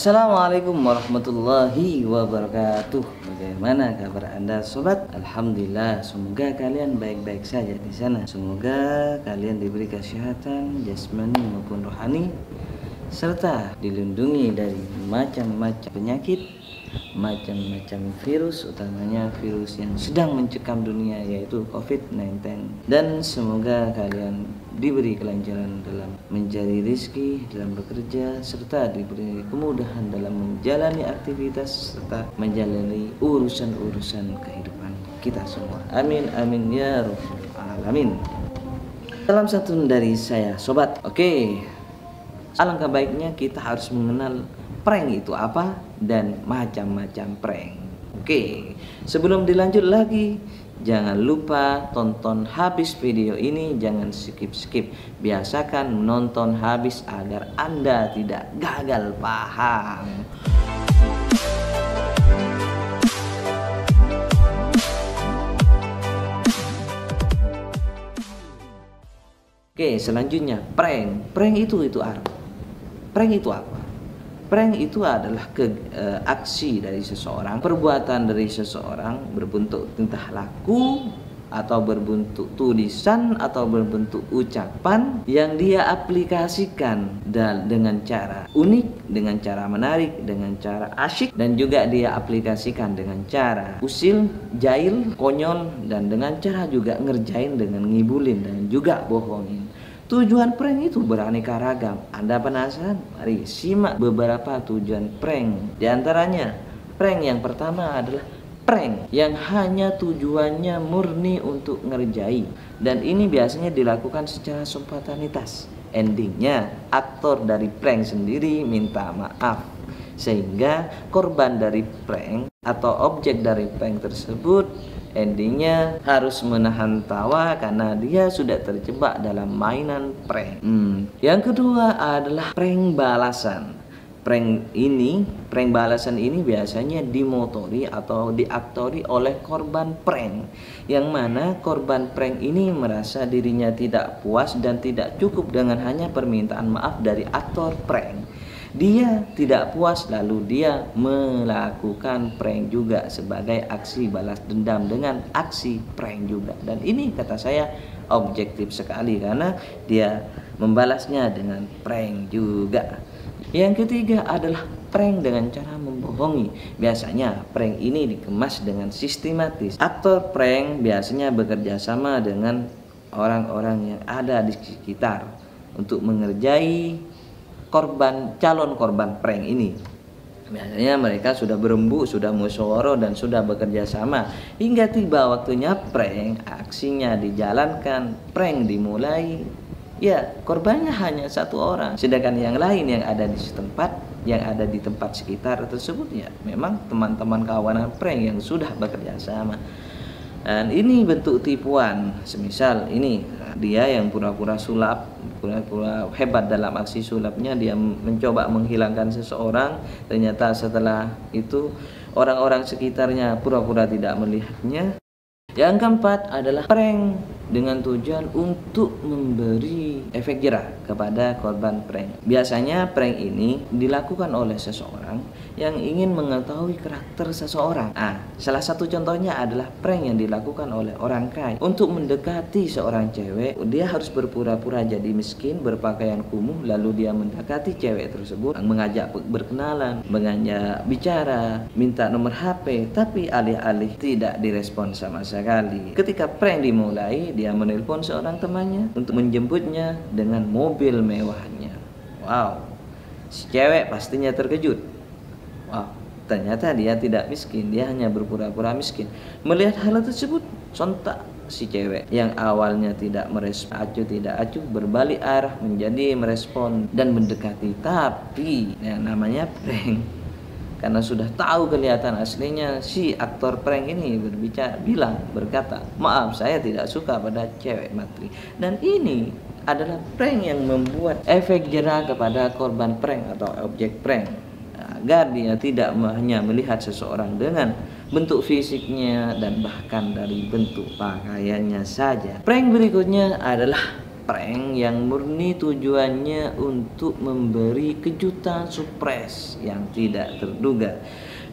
Assalamualaikum warahmatullahi wabarakatuh. Bagaimana kabar Anda sobat? Alhamdulillah, semoga kalian baik-baik saja di sana. Semoga kalian diberi kesehatan jasmani maupun rohani, serta dilindungi dari macam-macam penyakit, macam-macam virus, utamanya virus yang sedang mencekam dunia yaitu COVID-19. Dan semoga kalian diberi kelancaran dalam mencari rezeki, dalam bekerja, serta diberi kemudahan dalam menjalani aktivitas serta menjalani urusan-urusan kehidupan kita semua. Amin amin ya rabbal alamin. Salam satu dari saya sobat. Oke, alangkah baiknya kita harus mengenal prank itu apa dan macam-macam prank. Oke, sebelum dilanjut lagi, jangan lupa tonton habis video ini, jangan skip-skip. Biasakan menonton habis agar Anda tidak gagal paham. Oke, selanjutnya prank. Prank itu apa? Prank itu apa? Prank itu adalah aksi dari seseorang, perbuatan dari seseorang berbentuk entah laku atau berbentuk tulisan atau berbentuk ucapan yang dia aplikasikan dengan cara unik, dengan cara menarik, dengan cara asyik, dan juga dia aplikasikan dengan cara usil, jahil, konyol, dan dengan cara juga ngerjain dengan ngibulin dan juga bohongin. Tujuan prank itu beraneka ragam. Anda penasaran? Mari simak beberapa tujuan prank. Di antaranya, prank yang pertama adalah prank yang hanya tujuannya murni untuk ngerjai, dan ini biasanya dilakukan secara spontanitas. Endingnya, aktor dari prank sendiri minta maaf, sehingga korban dari prank atau objek dari prank tersebut endingnya harus menahan tawa karena dia sudah terjebak dalam mainan prank. Yang kedua adalah prank balasan. Prank balasan ini biasanya dimotori atau diaktori oleh korban prank, yang mana korban prank ini merasa dirinya tidak puas dan tidak cukup dengan hanya permintaan maaf dari aktor prank. Dia tidak puas, lalu dia melakukan prank juga sebagai aksi balas dendam dengan aksi prank juga. Dan ini kata saya objektif sekali karena dia membalasnya dengan prank juga. Yang ketiga adalah prank dengan cara membohongi. Biasanya prank ini dikemas dengan sistematis. Aktor prank biasanya bekerja sama dengan orang-orang yang ada di sekitar untuk mengerjai calon korban prank ini. Biasanya mereka sudah berembuk, sudah musyawarah, dan sudah bekerja sama hingga tiba waktunya prank. Aksinya dijalankan, prank dimulai. Ya, korbannya hanya satu orang, sedangkan yang lain yang ada di tempat sekitar tersebut ya memang teman-teman kawanan prank yang sudah bekerja sama. Dan ini bentuk tipuan. Semisal ini dia yang pura-pura sulap, pura-pura hebat dalam aksi sulapnya, dia mencoba menghilangkan seseorang, ternyata setelah itu orang-orang sekitarnya pura-pura tidak melihatnya. Yang keempat adalah prank dengan tujuan untuk memberi efek jerah kepada korban prank. Biasanya prank ini dilakukan oleh seseorang yang ingin mengetahui karakter seseorang. Salah satu contohnya adalah prank yang dilakukan oleh orang kaya. Untuk mendekati seorang cewek, dia harus berpura-pura jadi miskin, berpakaian kumuh, lalu dia mendekati cewek tersebut, mengajak berkenalan, mengajak bicara, minta nomor HP, tapi alih-alih tidak direspon sama sekali. Ketika prank dimulai, dia menelpon seorang temannya untuk menjemputnya dengan mobil mewahnya. Wow, si cewek pastinya terkejut. Wow, ternyata dia tidak miskin, dia hanya berpura-pura miskin. Melihat hal tersebut, sontak si cewek yang awalnya tidak merespon, acuh tidak acuh, berbalik arah menjadi merespon dan mendekati. Tapi yang namanya prank, karena sudah tahu kelihatan aslinya, si aktor prank ini berkata, maaf saya tidak suka pada cewek matri. Dan ini adalah prank yang membuat efek jerah kepada korban prank atau objek prank, agar dia tidak hanya melihat seseorang dengan bentuk fisiknya dan bahkan dari bentuk pakaiannya saja. Prank berikutnya adalah prank yang murni tujuannya untuk memberi kejutan surprise yang tidak terduga.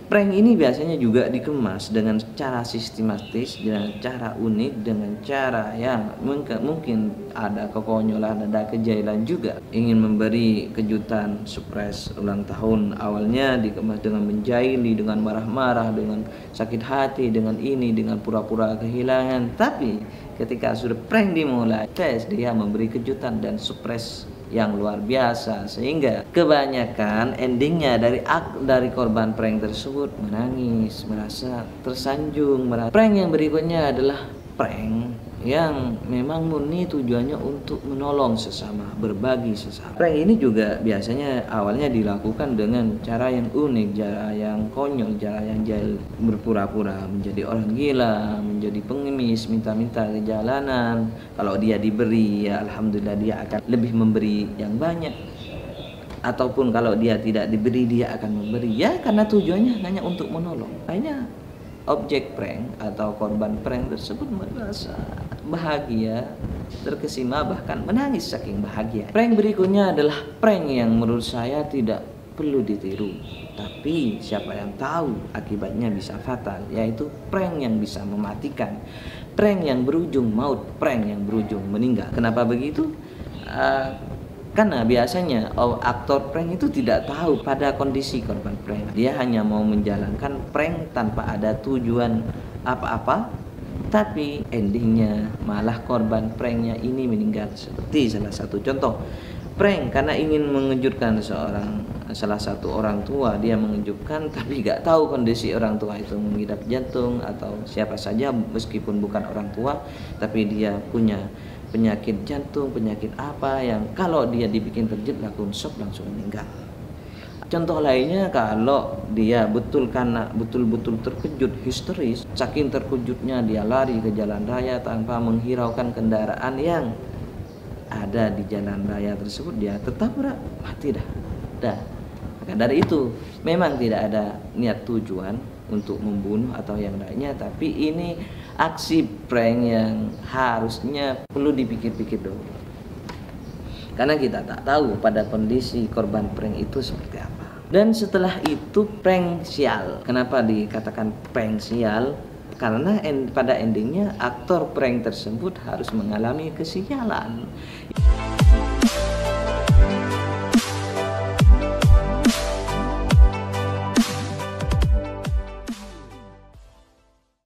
Prank ini biasanya juga dikemas dengan cara sistematis, dengan cara unik, dengan cara yang mungkin ada kekonyolan, ada kejailan juga. Ingin memberi kejutan surprise ulang tahun, awalnya dikemas dengan menjaili, dengan marah-marah, dengan sakit hati, dengan ini, dengan pura-pura kehilangan. Tapi ketika sudah prank dimulai, dia memberi kejutan dan surprise yang luar biasa, sehingga kebanyakan endingnya dari korban prank tersebut menangis, merasa tersanjung. Prank yang berikutnya adalah prank yang memang murni tujuannya untuk menolong sesama, berbagi sesama. Prank ini juga biasanya awalnya dilakukan dengan cara yang unik, cara yang konyol, cara yang jahil, berpura-pura menjadi orang gila, menjadi pengemis, minta-minta ke jalanan. Kalau dia diberi, ya alhamdulillah dia akan lebih memberi yang banyak. Ataupun kalau dia tidak diberi, dia akan memberi, ya karena tujuannya hanya untuk menolong. Hanya objek prank atau korban prank tersebut merasa bahagia, terkesima, bahkan menangis saking bahagia. Prank berikutnya adalah prank yang menurut saya tidak perlu ditiru, tapi siapa yang tahu akibatnya bisa fatal, yaitu prank yang bisa mematikan, prank yang berujung maut, prank yang berujung meninggal. Kenapa begitu? Karena biasanya aktor prank itu tidak tahu pada kondisi korban prank. Dia hanya mau menjalankan prank tanpa ada tujuan apa-apa, tapi endingnya malah korban pranknya ini meninggal. Seperti salah satu contoh prank karena ingin mengejutkan salah satu orang tua, dia mengejutkan tapi gak tahu kondisi orang tua itu mengidap jantung atau siapa saja meskipun bukan orang tua, tapi dia punya penyakit jantung, penyakit apa yang kalau dia dibikin terjebak shock langsung meninggal. Contoh lainnya, kalau dia betul-betul terkejut, histeris, saking terkejutnya dia lari ke jalan raya tanpa menghiraukan kendaraan yang ada di jalan raya tersebut, dia tertabrak, mati dah. Maka dari itu memang tidak ada niat tujuan untuk membunuh atau yang lainnya, tapi ini aksi prank yang harusnya perlu dipikir-pikir dulu, karena kita tak tahu pada kondisi korban prank itu seperti apa. Dan setelah itu prank sial. Kenapa dikatakan prank sial? Karena pada endingnya aktor prank tersebut harus mengalami kesialan.